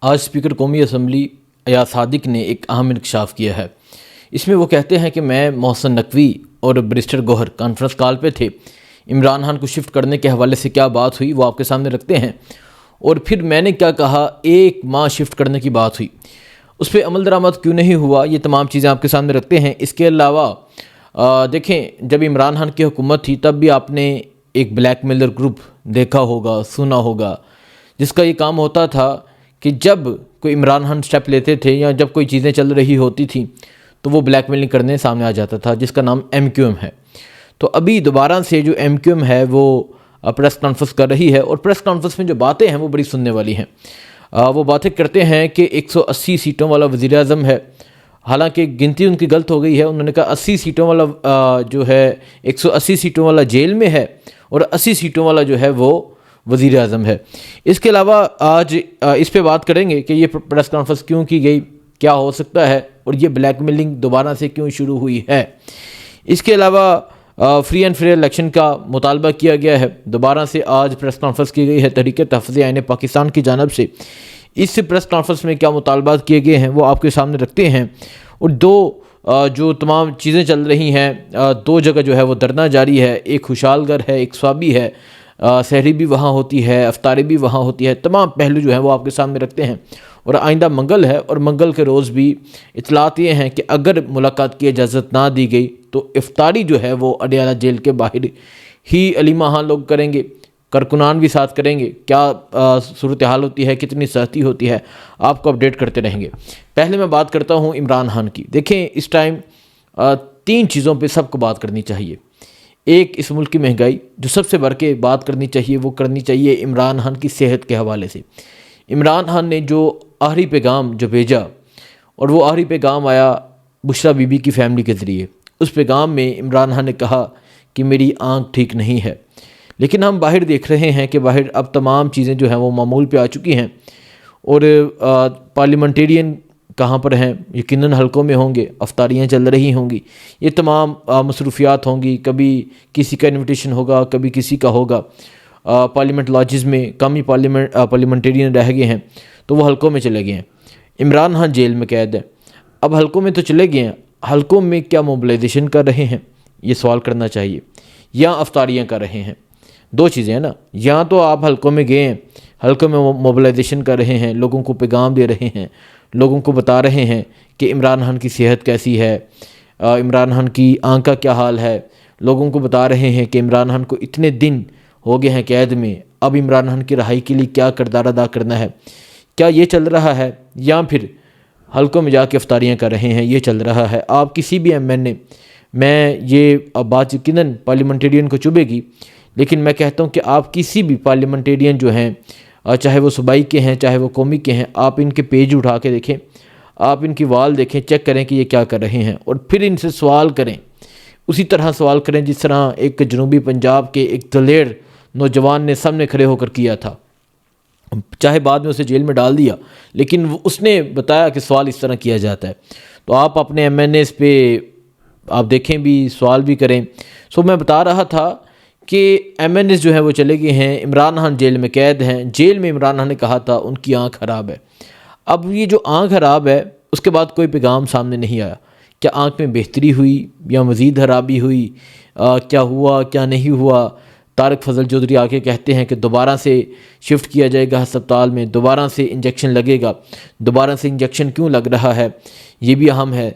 آج اسپیکر قومی اسمبلی ایاز صادق نے ایک اہم انکشاف کیا ہے۔ اس میں وہ کہتے ہیں کہ میں محسن نقوی اور بیرسٹر گوہر کانفرنس کال پہ تھے، عمران خان کو شفٹ کرنے کے حوالے سے کیا بات ہوئی وہ آپ کے سامنے رکھتے ہیں، اور پھر میں نے کیا کہا، 1 ماہ شفٹ کرنے کی بات ہوئی، اس پہ عمل درآمد کیوں نہیں ہوا، یہ تمام چیزیں آپ کے سامنے رکھتے ہیں۔ اس کے علاوہ دیکھیں، جب عمران خان کی حکومت تھی تب بھی آپ نے ایک بلیک میلر گروپ دیکھا ہوگا، سنا ہوگا، جس کا یہ کام ہوتا تھا کہ جب کوئی عمران خان سٹیپ لیتے تھے یا جب کوئی چیزیں چل رہی ہوتی تھیں تو وہ بلیک میلنگ کرنے سامنے آ جاتا تھا، جس کا نام MQM ہے۔ تو ابھی دوبارہ سے جو MQM ہے وہ پریس کانفرنس کر رہی ہے، اور پریس کانفرنس میں جو باتیں ہیں وہ بڑی سننے والی ہیں۔ وہ باتیں کرتے ہیں کہ 180 سیٹوں والا وزیر اعظم ہے، حالانکہ گنتی ان کی غلط ہو گئی ہے، انہوں نے کہا 80 سیٹوں والا جو ہے 180 سیٹوں والا جیل میں ہے، اور 80 سیٹوں والا جو ہے وہ وزیر اعظم ہے۔ اس کے علاوہ آج اس پہ بات کریں گے کہ یہ پریس کانفرنس کیوں کی گئی، کیا ہو سکتا ہے، اور یہ بلیک میلنگ دوبارہ سے کیوں شروع ہوئی ہے۔ اس کے علاوہ فری اینڈ فیئر الیکشن کا مطالبہ کیا گیا ہے، دوبارہ سے آج پریس کانفرنس کی گئی ہے تحریک تحفظ آئین پاکستان کی جانب سے۔ اس پریس کانفرنس میں کیا مطالبات کیے گئے ہیں وہ آپ کے سامنے رکھتے ہیں، اور جو تمام چیزیں چل رہی ہیں، 2 جگہ جو ہے وہ دھرنا جاری ہے، ایک خوشحال گڑھ ہے، ایک سوابی ہے، سحری بھی وہاں ہوتی ہے، افطاری بھی وہاں ہوتی ہے، تمام پہلو جو ہیں وہ آپ کے سامنے رکھتے ہیں۔ اور آئندہ منگل ہے، اور منگل کے روز بھی اطلاعات یہ ہیں کہ اگر ملاقات کی اجازت نہ دی گئی تو افطاری جو ہے وہ اڈیالہ جیل کے باہر ہی علی ماہان لوگ کریں گے، کارکنان بھی ساتھ کریں گے۔ کیا صورتحال ہوتی ہے، کتنی سختی ہوتی ہے، آپ کو اپڈیٹ کرتے رہیں گے۔ پہلے میں بات کرتا ہوں عمران خان کی۔ دیکھیں، اس ٹائم 3 چیزوں پہ سب کو بات کرنی چاہیے۔ ایک، اس ملک کی مہنگائی، جو سب سے بڑھ کے بات کرنی چاہیے وہ کرنی چاہیے عمران خان کی صحت کے حوالے سے۔ عمران خان نے جو آخری پیغام جو بھیجا، اور وہ آخری پیغام آیا بشرا بی بی کی فیملی کے ذریعے، اس پیغام میں عمران خان نے کہا کہ میری آنکھ ٹھیک نہیں ہے، لیکن ہم باہر دیکھ رہے ہیں کہ باہر اب تمام چیزیں جو ہیں وہ معمول پہ آ چکی ہیں، اور پارلیمنٹیرین کہاں پر ہیں، یقیناً حلقوں میں ہوں گے، افطاریاں چل رہی ہوں گی، یہ تمام مصروفیات ہوں گی، کبھی کسی کا انویٹیشن ہوگا، کبھی کسی کا ہوگا۔ پارلیمنٹ لاجز میں کم ہی پارلیمنٹیرین رہ گئے ہیں، تو وہ حلقوں میں چلے گئے ہیں۔ عمران خان جیل میں قید ہے، اب حلقوں میں تو چلے گئے ہیں، حلقوں میں کیا موبلائزیشن کر رہے ہیں، یہ سوال کرنا چاہیے، یا افطاریاں کر رہے ہیں؟ 2 چیزیں ہیں نا، یا تو آپ حلقوں میں گئے ہیں، حلقوں میں موبلائزیشن کر رہے ہیں، لوگوں کو پیغام دے رہے ہیں، لوگوں کو بتا رہے ہیں کہ عمران خان کی صحت کیسی ہے، عمران خان کی آنکھ کا کیا حال ہے، لوگوں کو بتا رہے ہیں کہ عمران خان کو اتنے دن ہو گئے ہیں قید میں، اب عمران خان کی رہائی کے لیے کیا کردار ادا کرنا ہے، کیا یہ چل رہا ہے، یا پھر حلقوں میں جا کے افطاریاں کر رہے ہیں، یہ چل رہا ہے؟ آپ کسی بھی MNA، میں یہ بات یقیناً پارلیمنٹیرین کو چبھے گی، لیکن میں کہتا ہوں کہ آپ کسی بھی پارلیمنٹیرین جو ہیں، چاہے وہ صوبائی کے ہیں چاہے وہ قومی کے ہیں، آپ ان کے پیج اٹھا کے دیکھیں، آپ ان کی وال دیکھیں، چیک کریں کہ یہ کیا کر رہے ہیں، اور پھر ان سے سوال کریں، اسی طرح سوال کریں جس طرح ایک جنوبی پنجاب کے ایک دلیر نوجوان نے سامنے کھڑے ہو کر کیا تھا، چاہے بعد میں اسے جیل میں ڈال دیا، لیکن اس نے بتایا کہ سوال اس طرح کیا جاتا ہے۔ تو آپ اپنے MNAs پہ آپ دیکھیں بھی، سوال بھی کریں۔ میں بتا رہا تھا کہ MNAs جو ہیں وہ چلے گئے ہیں، عمران خان جیل میں قید ہیں، جیل میں عمران خان نے کہا تھا ان کی آنکھ خراب ہے۔ اب یہ جو آنکھ خراب ہے، اس کے بعد کوئی پیغام سامنے نہیں آیا، کیا آنکھ میں بہتری ہوئی یا مزید خرابی ہوئی، کیا ہوا کیا نہیں ہوا؟ طارق فضل چودھری آ کے کہتے ہیں کہ دوبارہ سے شفٹ کیا جائے گا ہسپتال میں، دوبارہ سے انجیکشن لگے گا، دوبارہ سے انجیکشن کیوں لگ رہا ہے، یہ بھی اہم ہے،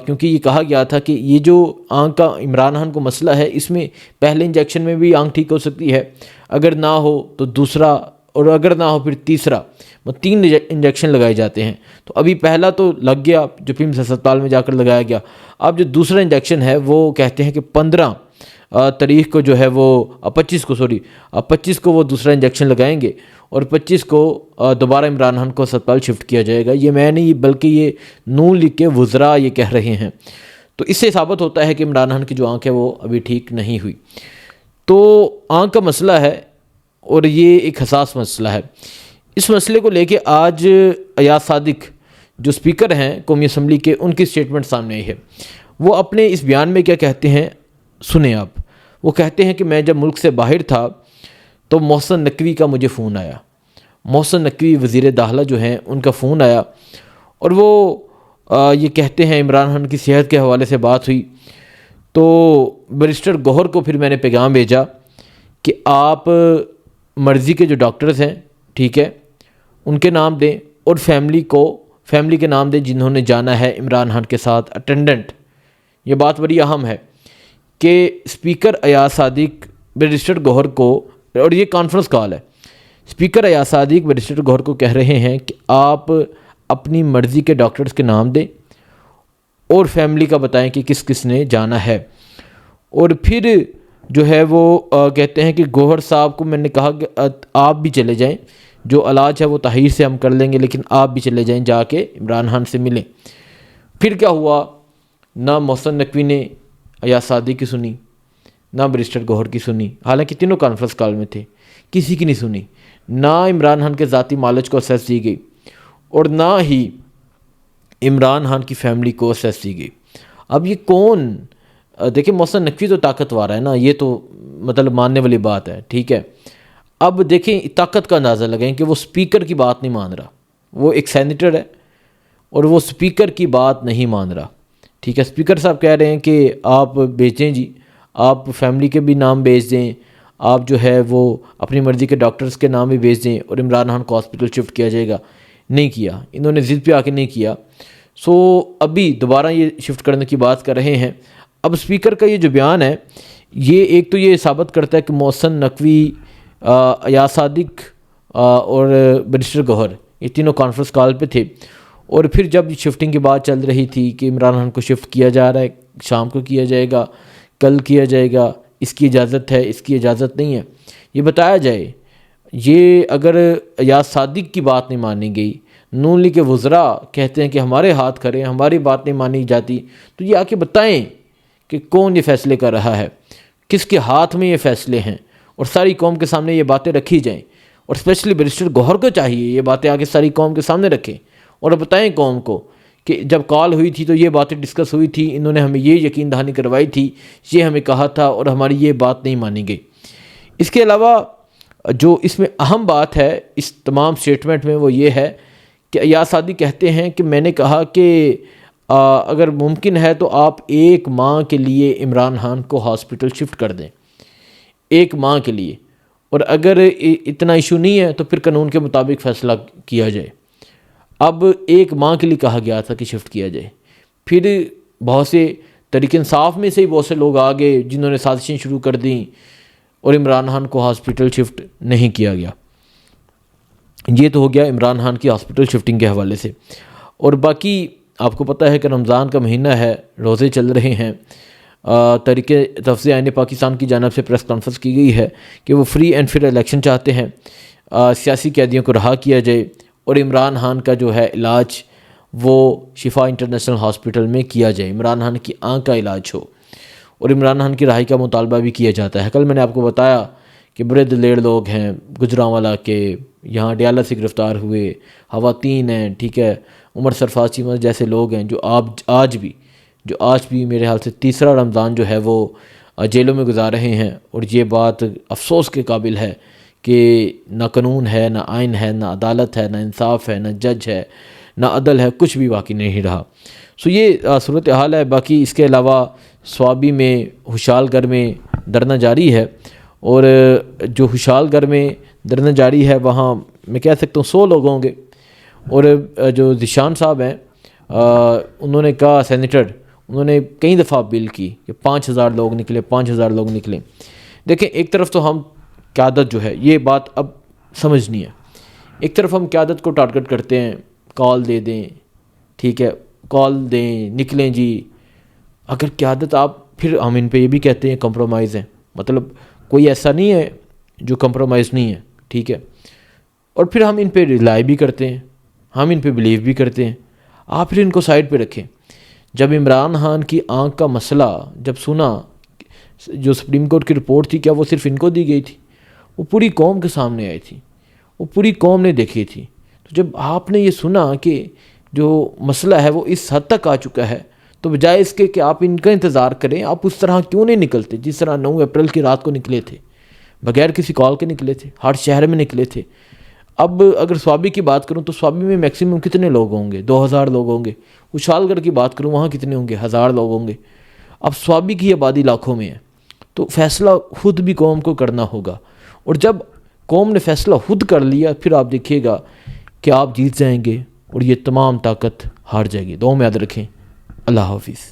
کیونکہ یہ کہا گیا تھا کہ یہ جو آنکھ کا عمران خان کو مسئلہ ہے، اس میں پہلے انجیکشن میں بھی آنکھ ٹھیک ہو سکتی ہے، اگر نہ ہو تو دوسرا، اور اگر نہ ہو پھر تیسرا، 3 انجیکشن لگائے جاتے ہیں۔ تو ابھی پہلا تو لگ گیا جو پیمز ہسپتال میں جا کر لگایا گیا، اب جو دوسرا انجیکشن ہے وہ کہتے ہیں کہ 15 تاریخ کو جو ہے وہ 25 کو وہ دوسرا انجیکشن لگائیں گے، اور 25 کو دوبارہ عمران خان کو ہسپتال شفٹ کیا جائے گا۔ یہ میں نہیں بلکہ یہ نون لیگ کے وزراء یہ کہہ رہے ہیں۔ تو اس سے ثابت ہوتا ہے کہ عمران خان کی جو آنکھ ہے وہ ابھی ٹھیک نہیں ہوئی۔ تو آنکھ کا مسئلہ ہے، اور یہ ایک حساس مسئلہ ہے۔ اس مسئلے کو لے کے آج ایاز صادق جو اسپیکر ہیں قومی اسمبلی کے، ان کی اسٹیٹمنٹ سامنے آئی ہے۔ وہ اپنے اس بیان میں کیا کہتے ہیں سنیں آپ۔ وہ کہتے ہیں کہ میں جب ملک سے باہر تھا تو محسن نقوی کا مجھے فون آیا، محسن نقوی وزیر داخلہ جو ہیں ان کا فون آیا اور وہ یہ کہتے ہیں عمران خان کی صحت کے حوالے سے بات ہوئی تو بیرسٹر گوہر کو پھر میں نے پیغام بھیجا کہ آپ مرضی کے جو ڈاکٹرز ہیں ٹھیک ہے ان کے نام دیں اور فیملی کے نام دیں جنہوں نے جانا ہے عمران خان کے ساتھ اٹینڈنٹ. یہ بات بڑی اہم ہے کہ اسپیکر ایاز صادق بیرسٹر گوہر کو, اور یہ کانفرنس کال ہے, اسپیکر ایاز صادق بیرسٹر گوہر کو کہہ رہے ہیں کہ آپ اپنی مرضی کے ڈاکٹرز کے نام دیں اور فیملی کا بتائیں کہ کس کس نے جانا ہے. اور پھر جو ہے وہ کہتے ہیں کہ گوہر صاحب کو میں نے کہا کہ آپ بھی چلے جائیں, جو علاج ہے وہ طاہر سے ہم کر لیں گے, لیکن آپ بھی چلے جائیں, جا کے عمران خان سے ملیں. پھر کیا ہوا, نہ محسن نقوی نے ایاز صادق کی سنی, نہ بیرسٹر گوہر کی سنی, حالانکہ تینوں کانفرنس کال میں تھے, کسی کی نہیں سنی. نہ عمران خان کے ذاتی مالج کو اسیس دی گئی اور نہ ہی عمران خان کی فیملی کو اسیس دی گئی. اب یہ کون, دیکھیں محسن نقوی تو طاقتور ہے نا, یہ تو مطلب ماننے والی بات ہے ٹھیک ہے. اب دیکھیں طاقت کا اندازہ لگائیں کہ وہ اسپیکر کی بات نہیں مان رہا, وہ ایک سینیٹر ہے اور وہ اسپیکر کی بات نہیں مان رہا ٹھیک ہے. اسپیکر صاحب کہہ رہے ہیں کہ آپ بھیجیں جی, آپ فیملی کے بھی نام بھیج دیں, آپ جو ہے وہ اپنی مرضی کے ڈاکٹرز کے نام بھی بھیج دیں اور عمران خان کو ہاسپٹل شفٹ کیا جائے گا. نہیں کیا, انہوں نے ضد پہ آ کے نہیں کیا. سو ابھی دوبارہ یہ شفٹ کرنے کی بات کر رہے ہیں. اب اسپیکر کا یہ جو بیان ہے یہ ایک تو یہ ثابت کرتا ہے کہ محسن نقوی, ایاز صادق اور بیرسٹر گوہر یہ تینوں کانفرنس کال پہ تھے. اور پھر جب شفٹنگ کی بات چل رہی تھی کہ عمران خان کو شفٹ کیا جا رہا ہے, شام کو کیا جائے گا, کل کیا جائے گا, اس کی اجازت ہے, اس کی اجازت نہیں ہے, یہ بتایا جائے. یہ اگر ایاز صادق کی بات نہیں مانی گئی, نون لیگ کے وزراء کہتے ہیں کہ ہمارے ہاتھ کھڑے ہیں, ہماری بات نہیں مانی جاتی, تو یہ آ کے بتائیں کہ کون یہ فیصلے کر رہا ہے, کس کے ہاتھ میں یہ فیصلے ہیں, اور ساری قوم کے سامنے یہ باتیں رکھی جائیں. اور اسپیشلی بیرسٹر گوہر کو چاہیے یہ باتیں آگے ساری قوم کے سامنے رکھیں اور بتائیں قوم کو کہ جب کال ہوئی تھی تو یہ باتیں ڈسکس ہوئی تھی, انہوں نے ہمیں یہ یقین دہانی کروائی تھی, یہ ہمیں کہا تھا اور ہماری یہ بات نہیں مانی گئی. اس کے علاوہ جو اس میں اہم بات ہے اس تمام سٹیٹمنٹ میں وہ یہ ہے کہ ایاز صادق کہتے ہیں کہ میں نے کہا کہ اگر ممکن ہے تو آپ 1 ماہ کے لیے عمران خان کو ہاسپٹل شفٹ کر دیں, 1 ماہ کے لیے, اور اگر اتنا ایشو نہیں ہے تو پھر قانون کے مطابق فیصلہ کیا جائے. اب 1 ماہ کے لیے کہا گیا تھا کہ شفٹ کیا جائے. پھر بہت سے تحریک انصاف میں سے ہی بہت سے لوگ آ گئے جنہوں نے سازشیں شروع کر دیں اور عمران خان کو ہاسپٹل شفٹ نہیں کیا گیا. یہ تو ہو گیا عمران خان کی ہاسپٹل شفٹنگ کے حوالے سے. اور باقی آپ کو پتہ ہے کہ رمضان کا مہینہ ہے, روزے چل رہے ہیں. تحریک تفضیح آئین پاکستان کی جانب سے پریس کانفرنس کی گئی ہے کہ وہ فری اینڈ فیئر الیکشن چاہتے ہیں, سیاسی قیدیوں کو رہا کیا جائے اور عمران خان کا جو ہے علاج وہ شفا انٹرنیشنل ہاسپٹل میں کیا جائے, عمران خان کی آنکھ کا علاج ہو, اور عمران خان کی رہائی کا مطالبہ بھی کیا جاتا ہے. کل میں نے آپ کو بتایا کہ بڑے دلیر لوگ ہیں گجرانوالا کے, یہاں ڈیالہ سے گرفتار ہوئے, خواتین ہیں ٹھیک ہے, عمر سرفراز چیمہ جیسے لوگ ہیں جو آج بھی میرے حال سے 3را رمضان جو ہے وہ جیلوں میں گزار رہے ہیں. اور یہ بات افسوس کے قابل ہے کہ نہ قانون ہے, نہ آئین ہے, نہ عدالت ہے, نہ انصاف ہے, نہ جج ہے, نہ عدل ہے, کچھ بھی باقی نہیں رہا. سو یہ صورتحال ہے. باقی اس کے علاوہ سوابی میں ہوشال گڑھ میں دھرنا جاری ہے, اور جو ہوشال گڑھ میں دھرنا جاری ہے وہاں میں کہہ سکتا ہوں 100 لوگ ہوں گے. اور جو ذیشان صاحب ہیں انہوں نے کہا, سینیٹر, انہوں نے کئی دفعہ اپیل کی کہ 5000 لوگ نکلے, 5000 لوگ نکلیں. دیکھیں ایک طرف تو ہم قیادت جو ہے یہ بات اب سمجھنی ہے, ایک طرف ہم قیادت کو ٹارگٹ کرتے ہیں, کال دے دیں ٹھیک ہے, کال دیں نکلیں جی. اگر قیادت آپ, پھر ہم ان پہ یہ بھی کہتے ہیں کمپرومائز ہیں, مطلب کوئی ایسا نہیں ہے جو کمپرومائز نہیں ہے ٹھیک ہے, اور پھر ہم ان پہ ریلائی بھی کرتے ہیں, ہم ان پہ بلیو بھی کرتے ہیں. آپ پھر ان کو سائڈ پہ رکھیں. جب عمران خان کی آنکھ کا مسئلہ جب سنا, جو سپریم کورٹ کی رپورٹ تھی, کیا وہ صرف ان کو دی گئی تھی؟ وہ پوری قوم کے سامنے آئی تھی, وہ پوری قوم نے دیکھی تھی. تو جب آپ نے یہ سنا کہ جو مسئلہ ہے وہ اس حد تک آ چکا ہے, تو بجائے اس کے کہ آپ ان کا انتظار کریں, آپ اس طرح کیوں نہیں نکلتے جس طرح 9 اپریل کی رات کو نکلے تھے, بغیر کسی کال کے نکلے تھے, ہر شہر میں نکلے تھے. اب اگر سوابی کی بات کروں تو سوابی میں میکسیمم کتنے لوگ ہوں گے؟ 2000 لوگ ہوں گے. کشال گڑھ کی بات کروں وہاں کتنے ہوں گے؟ 1000 لوگ ہوں گے. اب سوابی کی آبادی لاکھوں میں ہے. تو فیصلہ خود بھی قوم کو کرنا ہوگا، اور جب قوم نے فیصلہ خود کر لیا پھر آپ دیکھیے گا کہ آپ جیت جائیں گے اور یہ تمام طاقت ہار جائے گی. دعاؤں میں یاد رکھیں. اللہ حافظ.